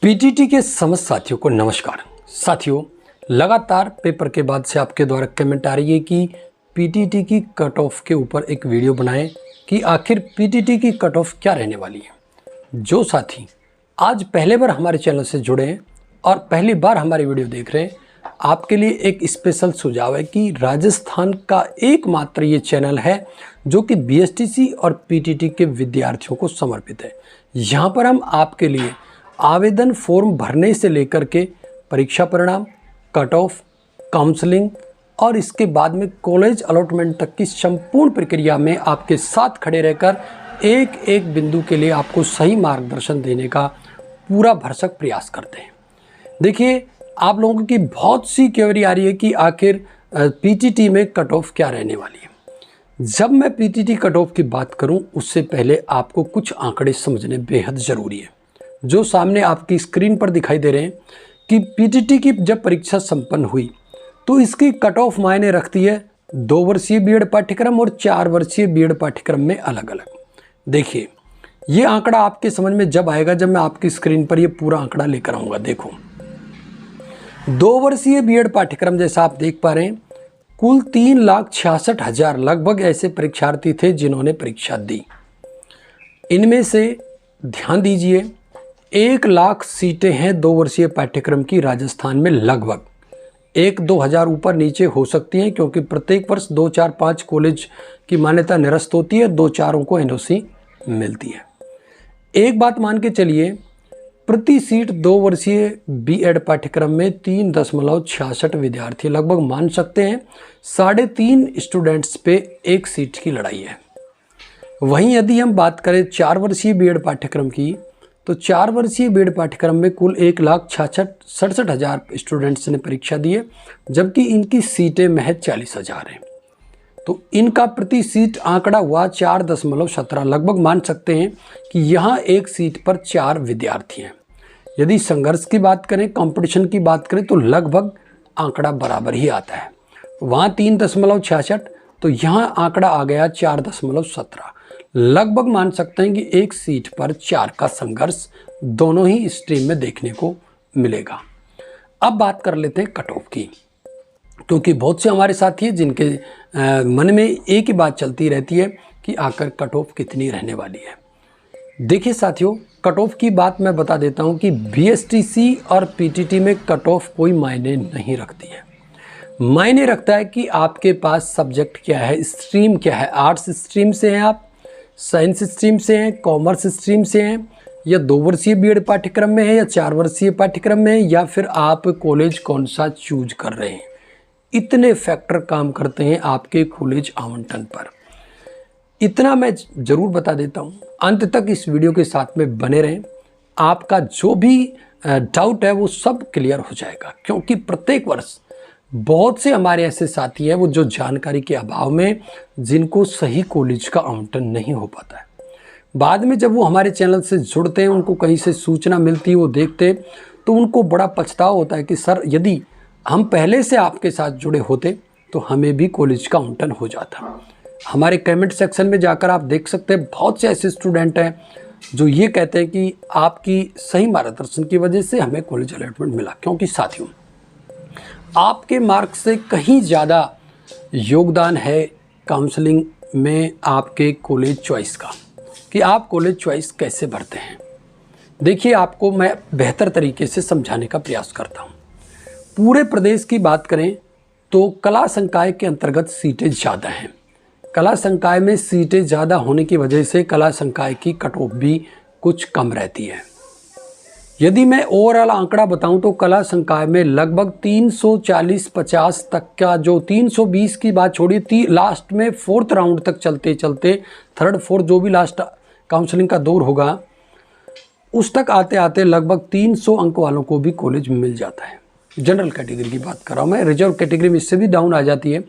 PTT के समस्त साथियों को नमस्कार। साथियों, लगातार पेपर के बाद से आपके द्वारा कमेंट आ रही है कि पीटीटी की कट ऑफ के ऊपर एक वीडियो बनाएं कि आखिर पीटीटी की कट ऑफ क्या रहने वाली है। जो साथी आज पहले बार हमारे चैनल से जुड़े हैं और पहली बार हमारी वीडियो देख रहे हैं, आपके लिए एक स्पेशल सुझाव है कि राजस्थान का एकमात्र ये चैनल है जो कि बीएसटीसी और पीटीटी के विद्यार्थियों को समर्पित है। यहाँ पर हम आपके लिए आवेदन फॉर्म भरने से लेकर के परीक्षा परिणाम, कट ऑफ, काउंसलिंग और इसके बाद में कॉलेज अलॉटमेंट तक की संपूर्ण प्रक्रिया में आपके साथ खड़े रहकर एक एक बिंदु के लिए आपको सही मार्गदर्शन देने का पूरा भरसक प्रयास करते हैं। देखिए, आप लोगों की बहुत सी क्वेरी आ रही है कि आखिर पीटीटी में कट ऑफ क्या रहने वाली है। जब मैं पीटीटी कट ऑफ की बात करूं, उससे पहले आपको कुछ आंकड़े समझने बेहद ज़रूरी है। जो सामने आपकी स्क्रीन पर दिखाई दे रहे हैं कि पीटीटी की जब परीक्षा संपन्न हुई तो इसकी कट ऑफ मायने रखती है 2 वर्षीय बीएड पाठ्यक्रम और 4 वर्षीय बीएड पाठ्यक्रम में अलग अलग। देखिए, ये आंकड़ा आपके समझ में जब आएगा जब मैं आपकी स्क्रीन पर ये पूरा आंकड़ा लेकर आऊँगा। देखो, 2 वर्षीय बीएड पाठ्यक्रम जैसा आप देख पा रहे हैं, कुल 3,66,000 लगभग ऐसे परीक्षार्थी थे जिन्होंने परीक्षा दी। इनमें से ध्यान दीजिए 1 लाख सीटें हैं 2 वर्षीय पाठ्यक्रम की राजस्थान में। लगभग 1-2 हज़ार ऊपर नीचे हो सकती हैं क्योंकि प्रत्येक वर्ष 2-4-5 कॉलेज की मान्यता निरस्त होती है, 2-4 को एनओसी मिलती है। एक बात मान के चलिए, प्रति सीट 2 वर्षीय बीएड पाठ्यक्रम में 3.66 विद्यार्थी लगभग मान सकते हैं 3.5 स्टूडेंट्स पे 1 सीट की लड़ाई है। वहीं यदि हम बात करें 4 वर्षीय बीएड पाठ्यक्रम की, तो 4 वर्षीय बीएड पाठ्यक्रम में कुल 1,67,000 स्टूडेंट्स ने परीक्षा दी है, जबकि इनकी सीटें महज 40,000 हैं। तो इनका प्रति सीट आंकड़ा हुआ 4.17। लगभग मान सकते हैं कि यहाँ 1 सीट पर 4 विद्यार्थी हैं। यदि संघर्ष की बात करें, कंपटीशन की बात करें, तो लगभग आंकड़ा बराबर ही आता है। वहाँ 3.66, तो यहाँ आंकड़ा आ गया 4.17। लगभग मान सकते हैं कि 1 सीट पर 4 का संघर्ष दोनों ही स्ट्रीम में देखने को मिलेगा। अब बात कर लेते हैं कट ऑफ की, क्योंकि बहुत से हमारे साथी हैं जिनके मन में एक ही बात चलती रहती है कि आखिर कट ऑफ कितनी रहने वाली है। देखिए साथियों, कट ऑफ की बात मैं बता देता हूं कि बीएसटीसी और पीटीटी में कट ऑफ कोई मायने नहीं रखती है। मायने रखता है कि आपके पास सब्जेक्ट क्या है, स्ट्रीम क्या है। आर्ट्स स्ट्रीम से हैं आप, साइंस स्ट्रीम से हैं, कॉमर्स स्ट्रीम से हैं, या 2 वर्षीय बीएड पाठ्यक्रम में है या 4 वर्षीय पाठ्यक्रम में है, या फिर आप कॉलेज कौन सा चूज कर रहे हैं। इतने फैक्टर काम करते हैं आपके कॉलेज आवंटन पर। इतना मैं ज़रूर बता देता हूं, अंत तक इस वीडियो के साथ में बने रहें। आपका जो भी डाउट है वो सब क्लियर हो जाएगा, क्योंकि प्रत्येक वर्ष बहुत से हमारे ऐसे साथी हैं वो जो जानकारी के अभाव में जिनको सही कॉलेज का आवंटन नहीं हो पाता है। बाद में जब वो हमारे चैनल से जुड़ते हैं, उनको कहीं से सूचना मिलती है, वो देखते, तो उनको बड़ा पछतावा होता है कि सर, यदि हम पहले से आपके साथ जुड़े होते तो हमें भी कॉलेज का आवंटन हो जाता। हमारे कमेंट सेक्शन में जाकर आप देख सकते हैं, बहुत से ऐसे स्टूडेंट हैं जो ये कहते हैं कि आपकी सही मार्गदर्शन की वजह से हमें कॉलेज अलॉटमेंट मिला। क्योंकि साथियों, आपके मार्क्स से कहीं ज़्यादा योगदान है काउंसलिंग में आपके कॉलेज चॉइस का, कि आप कॉलेज चॉइस कैसे भरते हैं। देखिए, आपको मैं बेहतर तरीके से समझाने का प्रयास करता हूँ। पूरे प्रदेश की बात करें तो कला संकाय के अंतर्गत सीटें ज़्यादा हैं। कला संकाय में सीटें ज़्यादा होने की वजह से कला संकाय की कट ऑफ भी कुछ कम रहती है। यदि मैं ओवरऑल आंकड़ा बताऊं तो कला संकाय में लगभग 340-50 तक का, जो 320 की बात छोड़िए, लास्ट में 4th राउंड तक चलते चलते 3rd 4th जो भी लास्ट काउंसलिंग का दौर होगा उस तक आते आते लगभग 300 अंक वालों को भी कॉलेज मिल जाता है। जनरल कैटेगरी की बात कर रहा हूँ मैं, रिजर्व कैटेगरी में इससे भी डाउन आ जाती है।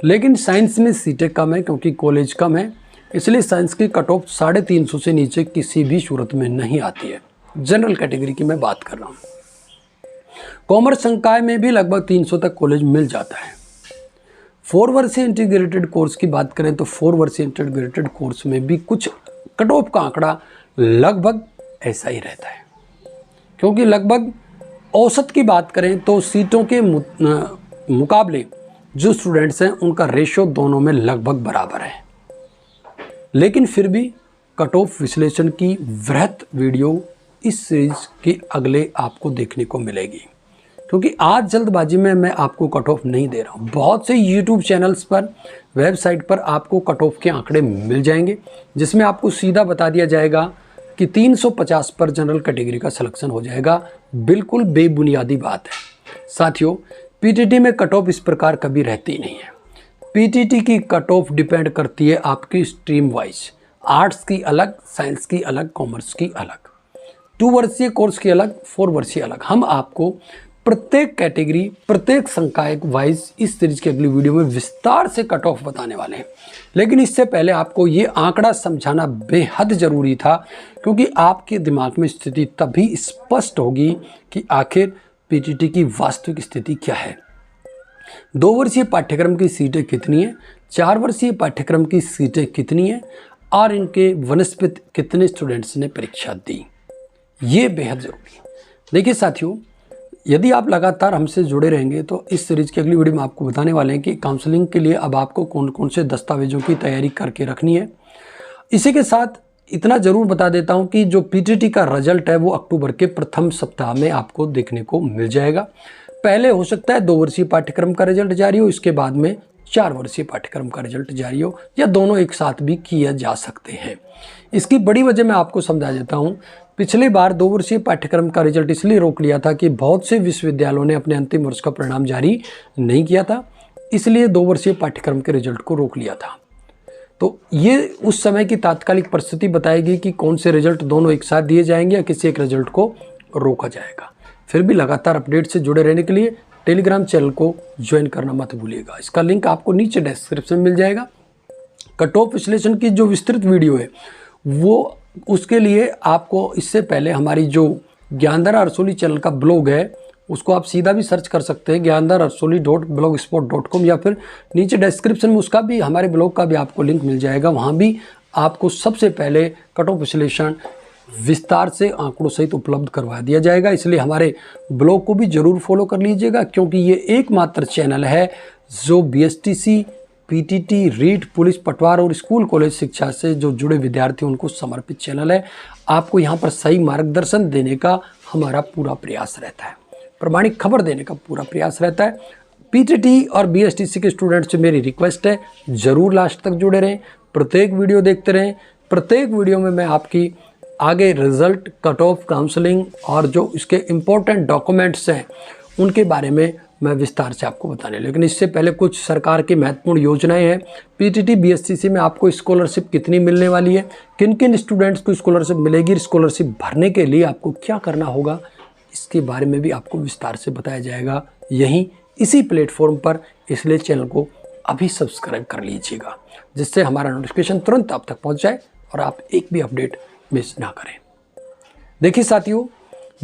लेकिन साइंस में सीटें कम है क्योंकि कॉलेज कम है, इसलिए साइंस की कट ऑफ 350 से नीचे किसी भी सूरत में नहीं आती है। जनरल कैटेगरी की मैं बात कर रहा हूँ। कॉमर्स संकाय में भी लगभग 300 तक कॉलेज मिल जाता है। 4 वर्षीय इंटीग्रेटेड कोर्स की बात करें तो 4 वर्षीय इंटीग्रेटेड कोर्स में भी कुछ कट ऑफ का आंकड़ा लगभग ऐसा ही रहता है। क्योंकि लगभग औसत की बात करें तो सीटों के मुकाबले जो स्टूडेंट्स हैं उनका रेशो दोनों में लगभग बराबर है। लेकिन फिर भी कट ऑफ विश्लेषण की वृहत वीडियो इस सीरीज के अगले आपको देखने को मिलेगी, क्योंकि आज जल्दबाजी में मैं आपको कट ऑफ नहीं दे रहा हूँ। बहुत से यूट्यूब चैनल्स पर, वेबसाइट पर आपको कट ऑफ के आंकड़े मिल जाएंगे, जिसमें आपको सीधा बता दिया जाएगा कि 350 पर जनरल कैटेगरी का सिलेक्शन हो जाएगा। बिल्कुल बेबुनियादी बात है साथियों। पीटीटी में कट ऑफ इस प्रकार कभी रहती नहीं है। पीटीटी की कट ऑफ डिपेंड करती है आपकी स्ट्रीम वाइज। आर्ट्स की अलग, साइंस की अलग, कॉमर्स की अलग, 2 वर्षीय कोर्स की अलग, 4 वर्षीय अलग। हम आपको प्रत्येक कैटेगरी, प्रत्येक संकाय वाइज इस सीरीज की अगली वीडियो में विस्तार से कट ऑफ बताने वाले हैं। लेकिन इससे पहले आपको ये आंकड़ा समझाना बेहद ज़रूरी था, क्योंकि आपके दिमाग में स्थिति तभी स्पष्ट होगी कि आखिर पीटीटी की वास्तविक स्थिति क्या है। 2 वर्षीय पाठ्यक्रम की सीटें कितनी हैं, 4 वर्षीय पाठ्यक्रम की सीटें कितनी हैं और इनके वनस्पति कितने स्टूडेंट्स ने परीक्षा दी, ये बेहद ज़रूरी है। देखिए साथियों, यदि आप लगातार हमसे जुड़े रहेंगे तो इस सीरीज की अगली वीडियो में आपको बताने वाले हैं कि काउंसलिंग के लिए अब आपको कौन कौन से दस्तावेजों की तैयारी करके रखनी है। इसी के साथ इतना ज़रूर बता देता हूं कि जो पीटीटी का रिजल्ट है वो अक्टूबर के प्रथम सप्ताह में आपको देखने को मिल जाएगा। पहले हो सकता है 2 वर्षीय पाठ्यक्रम का रिजल्ट जारी हो, इसके बाद में 4 वर्षीय पाठ्यक्रम का रिजल्ट जारी हो, या दोनों एक साथ भी किया जा सकते हैं। इसकी बड़ी वजह मैं आपको समझा देता हूँ। पिछली बार 2 वर्षीय पाठ्यक्रम का रिजल्ट इसलिए रोक लिया था कि बहुत से विश्वविद्यालयों ने अपने अंतिम वर्ष का परिणाम जारी नहीं किया था, इसलिए 2 वर्षीय पाठ्यक्रम के रिजल्ट को रोक लिया था। तो ये उस समय की तात्कालिक परिस्थिति बताएगी कि कौन से रिजल्ट दोनों एक साथ दिए जाएंगे या किसी एक रिजल्ट को रोका जाएगा। फिर भी लगातार अपडेट से जुड़े रहने के लिए टेलीग्राम चैनल को ज्वाइन करना मत भूलिएगा। इसका लिंक आपको नीचे डिस्क्रिप्शन में मिल जाएगा। कट ऑफ विश्लेषण की जो विस्तृत वीडियो है वो, उसके लिए आपको इससे पहले हमारी जो ज्ञानधर अरसोली चैनल का ब्लॉग है उसको आप सीधा भी सर्च कर सकते हैं, ज्ञानधरarsolī.blogspot.com, या फिर नीचे डिस्क्रिप्शन में उसका भी, हमारे ब्लॉग का भी आपको लिंक मिल जाएगा। वहाँ भी आपको सबसे पहले कट ऑफ विश्लेषण विस्तार से आंकड़ों सहित उपलब्ध करवा दिया जाएगा। इसलिए हमारे ब्लॉग को भी ज़रूर फॉलो कर लीजिएगा, क्योंकि ये एकमात्र चैनल है जो बीएसटीसी, पीटीटी, रीट, पुलिस, पटवार और स्कूल कॉलेज शिक्षा से जो जुड़े विद्यार्थी उनको समर्पित चैनल है। आपको यहाँ पर सही मार्गदर्शन देने का हमारा पूरा प्रयास रहता है, प्रमाणिक खबर देने का पूरा प्रयास रहता है। पीटीटी और बीएसटीसी के स्टूडेंट्स से मेरी रिक्वेस्ट है, ज़रूर लास्ट तक जुड़े रहें, प्रत्येक वीडियो देखते रहें। प्रत्येक वीडियो में मैं आपकी आगे रिजल्ट, कट ऑफ, काउंसलिंग और जो इसके इम्पोर्टेंट डॉक्यूमेंट्स हैं उनके बारे में मैं विस्तार से आपको बताने। लेकिन इससे पहले कुछ सरकार की महत्वपूर्ण योजनाएं हैं। पीटीटी बीएसटीसी में आपको स्कॉलरशिप कितनी मिलने वाली है, किन किन स्टूडेंट्स को स्कॉलरशिप मिलेगी, स्कॉलरशिप भरने के लिए आपको क्या करना होगा, इसके बारे में भी आपको विस्तार से बताया जाएगा यहीं इसी प्लेटफॉर्म पर। इसलिए चैनल को अभी सब्सक्राइब कर लीजिएगा, जिससे हमारा नोटिफिकेशन तुरंत आप तक पहुँच जाए और आप एक भी अपडेट मिस ना करें। देखिए साथियों,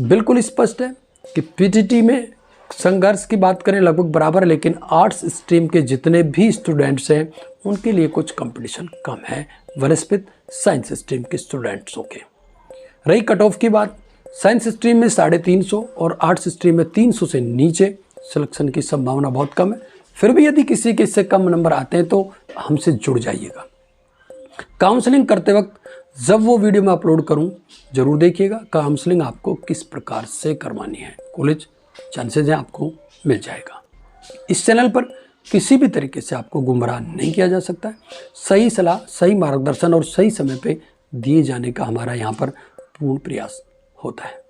बिल्कुल स्पष्ट है कि पीटीटी में संघर्ष की बात करें लगभग बराबर, लेकिन आर्ट्स स्ट्रीम के जितने भी स्टूडेंट्स हैं उनके लिए कुछ कंपटीशन कम है वनस्पति साइंस स्ट्रीम के स्टूडेंट्सों के। रही कट ऑफ की बात, साइंस स्ट्रीम में 350 और आर्ट्स स्ट्रीम में 300 से नीचे सिलेक्शन की संभावना बहुत कम है। फिर भी यदि किसी के इससे कम नंबर आते हैं तो हमसे जुड़ जाइएगा। काउंसलिंग करते वक्त जब वो वीडियो मैं अपलोड करूं जरूर देखिएगा काउंसलिंग आपको किस प्रकार से करवानी है। कॉलेज चांसेज हैं आपको मिल जाएगा। इस चैनल पर किसी भी तरीके से आपको गुमराह नहीं किया जा सकता है। सही सलाह, सही मार्गदर्शन और सही समय पे दिए जाने का हमारा यहाँ पर पूर्ण प्रयास होता है।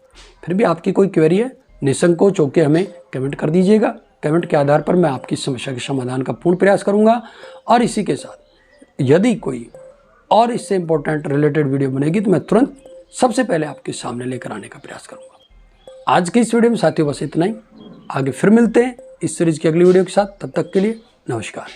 फिर भी आपकी कोई क्वेरी है, निसंकोच होकर हमें कमेंट कर दीजिएगा। कमेंट के आधार पर मैं आपकी समस्या के समाधान का पूर्ण प्रयास करूँगा। और इसी के साथ यदि कोई और इससे इम्पोर्टेंट रिलेटेड वीडियो बनेगी तो मैं तुरंत सबसे पहले आपके सामने लेकर आने का प्रयास करूँगा। आज की इस वीडियो में साथियों बस इतना ही। आगे फिर मिलते हैं इस सीरीज की अगली वीडियो के साथ। तब तक के लिए नमस्कार।